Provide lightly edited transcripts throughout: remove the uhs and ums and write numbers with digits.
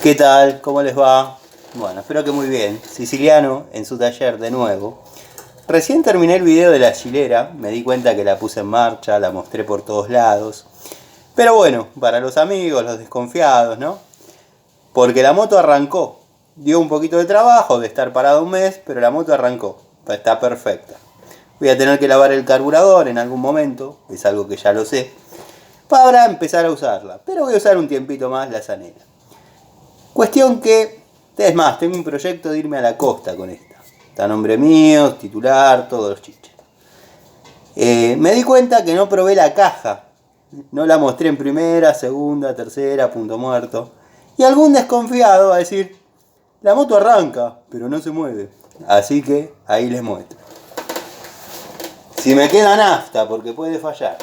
¿Qué tal? ¿Cómo les va? Bueno, espero que muy bien. Siciliano en su taller de nuevo. Recién terminé el video de la chilera, me di cuenta que la puse en marcha, la mostré por todos lados. Pero bueno, para los amigos, los desconfiados, ¿no? Porque la moto arrancó. Dio un poquito de trabajo de estar parado un mes, pero la moto arrancó. Está perfecta. Voy a tener que lavar el carburador en algún momento, es algo que ya lo sé, para empezar a usarla. Pero voy a usar un tiempito más la Zanela. Cuestión que, es más, tengo un proyecto de irme a la costa con esta. Está a nombre mío, titular, todos los chiches. Me di cuenta que no probé la caja. No la mostré en primera, segunda, tercera, punto muerto. Y algún desconfiado va a decir, la moto arranca, pero no se mueve. Así que ahí les muestro. Si me queda nafta, porque puede fallar.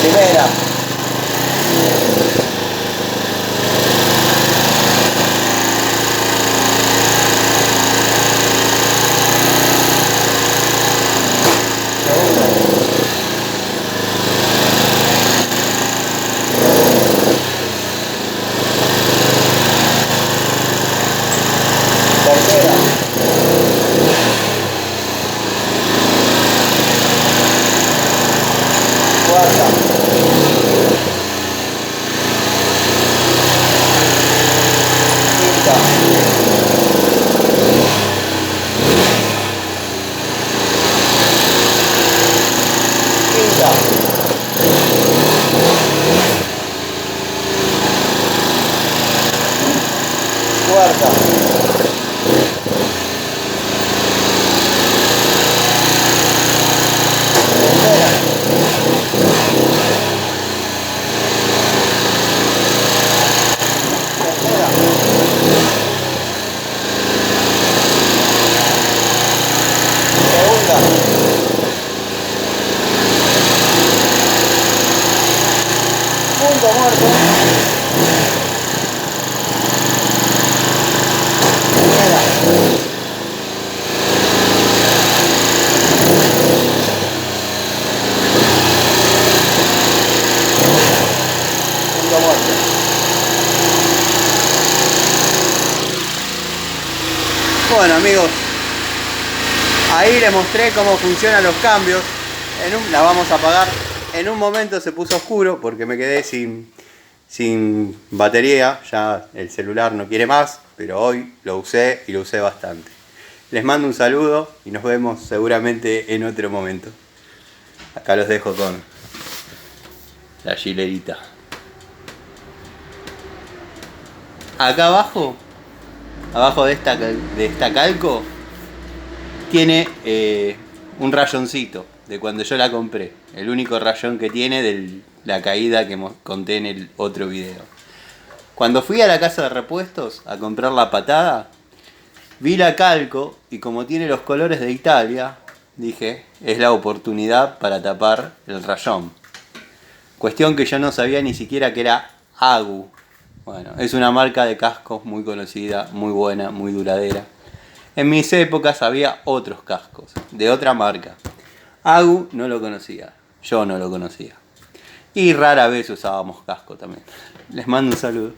Primera. Tercera. Cuarta. Quinta. Quinta. Cuarta. Tercera. Tercera. Segunda. Punto muerto. Primera. Punto muerto. Bueno amigos, ahí les mostré cómo funcionan los cambios. La vamos a apagar. En un momento se puso oscuro porque me quedé sin batería. Ya el celular no quiere más, pero hoy lo usé y lo usé bastante. Les mando un saludo y nos vemos seguramente en otro momento. Acá los dejo con la gilerita. Acá abajo de esta calco, tiene un rayoncito de cuando yo la compré. El único rayón que tiene de la caída que conté en el otro video. Cuando fui a la casa de repuestos a comprar la patada, vi la calco y como tiene los colores de Italia, dije, es la oportunidad para tapar el rayón. Cuestión que yo no sabía ni siquiera que era Agu. Bueno, es una marca de cascos muy conocida, muy buena, muy duradera. En mis épocas había otros cascos, de otra marca. Agu no lo conocía, yo no lo conocía. Y rara vez usábamos casco también. Les mando un saludo.